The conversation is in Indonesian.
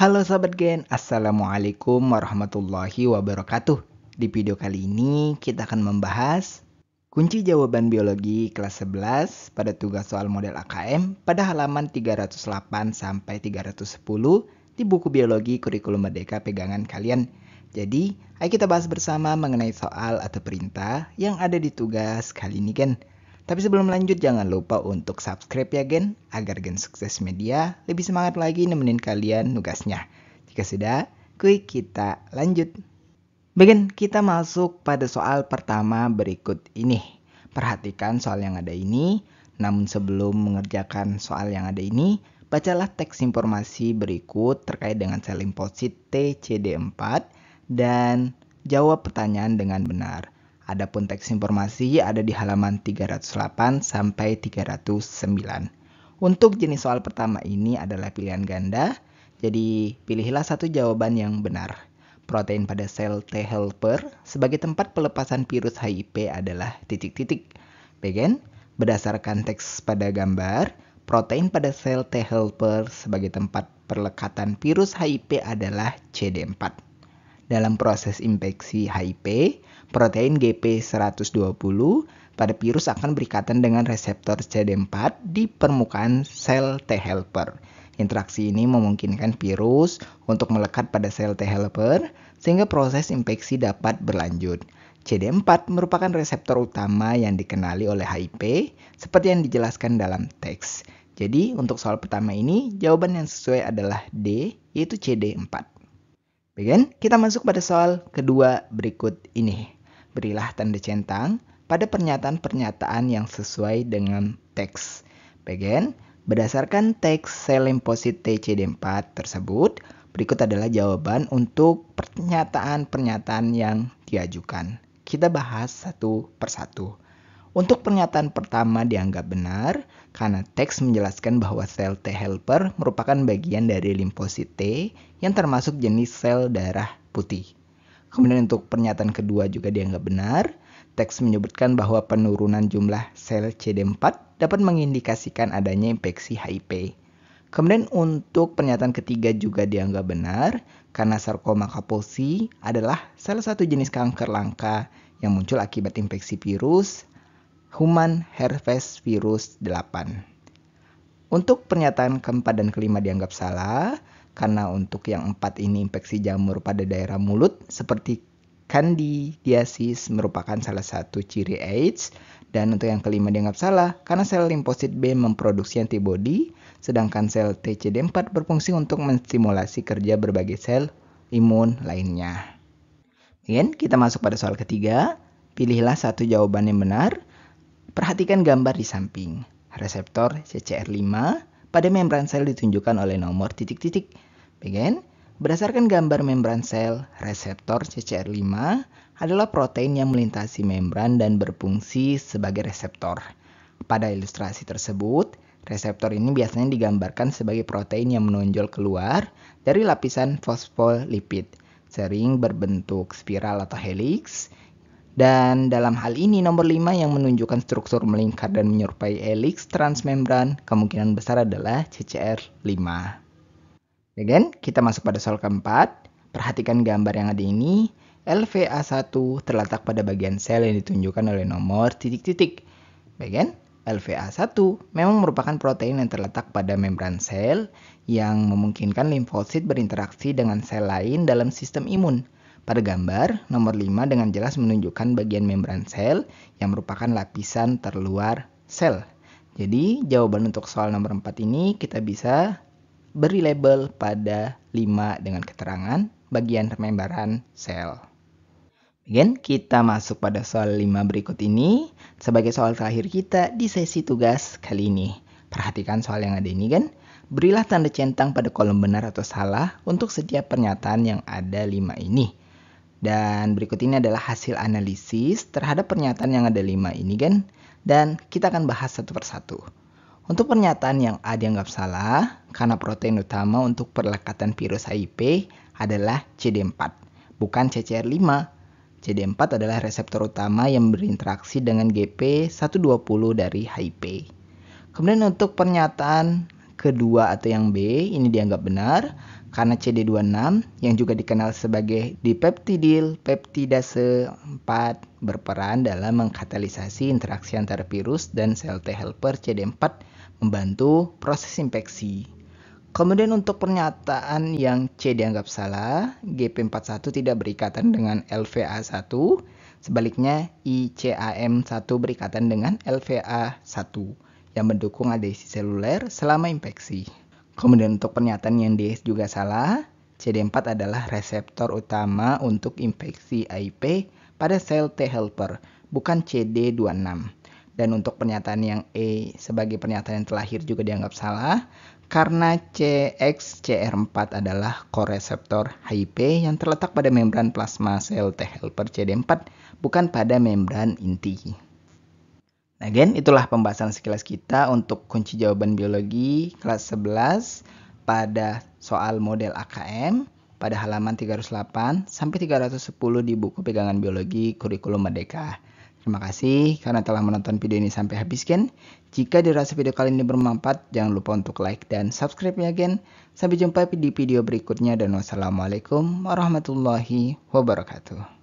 Halo Sobat Gen, Assalamualaikum warahmatullahi wabarakatuh. Di video kali ini kita akan membahas kunci jawaban biologi kelas 11 pada tugas soal model AKM pada halaman 308 sampai 310 di buku biologi kurikulum merdeka pegangan kalian. Jadi, ayo kita bahas bersama mengenai soal atau perintah yang ada di tugas kali ini, Gen. Tapi sebelum lanjut, jangan lupa untuk subscribe ya, Gen, agar Gen Sukses Media lebih semangat lagi nemenin kalian nugasnya. Jika sudah, kuy kita lanjut. Bagian kita masuk pada soal pertama berikut ini. Perhatikan soal yang ada ini, namun sebelum mengerjakan soal yang ada ini, bacalah teks informasi berikut terkait dengan sel limfosit TCD4 dan jawab pertanyaan dengan benar. Adapun teks informasi ada di halaman 308 sampai 309. Untuk jenis soal pertama ini adalah pilihan ganda, jadi pilihlah satu jawaban yang benar. Protein pada sel T helper sebagai tempat pelepasan virus HIP adalah titik-titik. Bagian berdasarkan teks pada gambar, protein pada sel T helper sebagai tempat perlekatan virus HIP adalah CD4. Dalam proses infeksi HIP, protein GP120 pada virus akan berikatan dengan reseptor CD4 di permukaan sel T helper. Interaksi ini memungkinkan virus untuk melekat pada sel T helper sehingga proses infeksi dapat berlanjut. CD4 merupakan reseptor utama yang dikenali oleh HIP seperti yang dijelaskan dalam teks. Jadi untuk soal pertama ini jawaban yang sesuai adalah D, yaitu CD4. Bagian kita masuk pada soal kedua berikut ini. Berilah tanda centang pada pernyataan-pernyataan yang sesuai dengan teks. Bagian berdasarkan teks sel limfosit TCD4 tersebut, berikut adalah jawaban untuk pernyataan-pernyataan yang diajukan. Kita bahas satu persatu. Untuk pernyataan pertama dianggap benar karena teks menjelaskan bahwa sel T helper merupakan bagian dari limfosit T yang termasuk jenis sel darah putih. Kemudian untuk pernyataan kedua juga dianggap benar. Teks menyebutkan bahwa penurunan jumlah sel CD4 dapat mengindikasikan adanya infeksi HIP. Kemudian untuk pernyataan ketiga juga dianggap benar karena sarkoma Kaposi adalah salah satu jenis kanker langka yang muncul akibat infeksi virus Human Herpes Virus 8. Untuk pernyataan keempat dan kelima dianggap salah karena untuk yang empat ini infeksi jamur pada daerah mulut seperti Candidiasis merupakan salah satu ciri AIDS, dan untuk yang kelima dianggap salah karena sel limfosit B memproduksi antibodi sedangkan sel TCD4 berfungsi untuk menstimulasi kerja berbagai sel imun lainnya. Kemudian kita masuk pada soal ketiga. Pilihlah satu jawaban yang benar. Perhatikan gambar di samping. Reseptor CCR5 pada membran sel ditunjukkan oleh nomor titik-titik. Bagian berdasarkan gambar membran sel, reseptor CCR5 adalah protein yang melintasi membran dan berfungsi sebagai reseptor. Pada ilustrasi tersebut, reseptor ini biasanya digambarkan sebagai protein yang menonjol keluar dari lapisan fosfolipid, sering berbentuk spiral atau helix. Dan dalam hal ini nomor 5 yang menunjukkan struktur melingkar dan menyerupai helix transmembran kemungkinan besar adalah CCR5. Bagian kita masuk pada soal keempat. Perhatikan gambar yang ada ini. LVA1 terletak pada bagian sel yang ditunjukkan oleh nomor titik-titik. Bagian LVA1 memang merupakan protein yang terletak pada membran sel yang memungkinkan limfosit berinteraksi dengan sel lain dalam sistem imun. Pada gambar, nomor 5 dengan jelas menunjukkan bagian membran sel yang merupakan lapisan terluar sel. Jadi, jawaban untuk soal nomor 4 ini kita bisa beri label pada 5 dengan keterangan bagian membran sel. Bagian kita masuk pada soal 5 berikut ini sebagai soal terakhir kita di sesi tugas kali ini. Perhatikan soal yang ada ini kan. Berilah tanda centang pada kolom benar atau salah untuk setiap pernyataan yang ada 5 ini. Dan berikut ini adalah hasil analisis terhadap pernyataan yang ada 5 ini kan. Dan kita akan bahas satu persatu. Untuk pernyataan yang A dianggap salah karena protein utama untuk perlekatan virus HIP adalah CD4, bukan CCR5. CD4 adalah reseptor utama yang berinteraksi dengan GP120 dari HIP. Kemudian untuk pernyataan kedua atau yang B ini dianggap benar karena CD26 yang juga dikenal sebagai dipeptidil peptidase 4 berperan dalam mengkatalisasi interaksi antara virus dan sel T helper CD4 membantu proses infeksi. Kemudian untuk pernyataan yang C dianggap salah, GP41 tidak berikatan dengan LVA1, sebaliknya ICAM1 berikatan dengan LVA1 yang mendukung adesi seluler selama infeksi. Kemudian untuk pernyataan yang D juga salah, CD4 adalah reseptor utama untuk infeksi HIV pada sel T helper, bukan CD26. Dan untuk pernyataan yang E sebagai pernyataan yang terakhir juga dianggap salah, karena CXCR4 adalah koreseptor HIV yang terletak pada membran plasma sel T helper CD4, bukan pada membran inti. Nah, again, itulah pembahasan sekilas kita untuk kunci jawaban biologi kelas 11 pada soal model AKM pada halaman 308 sampai 310 di buku pegangan biologi kurikulum Merdeka. Terima kasih karena telah menonton video ini sampai habis, Gen. Jika dirasa video kali ini bermanfaat, jangan lupa untuk like dan subscribe ya, Gen. Sampai jumpa di video berikutnya dan wassalamualaikum warahmatullahi wabarakatuh.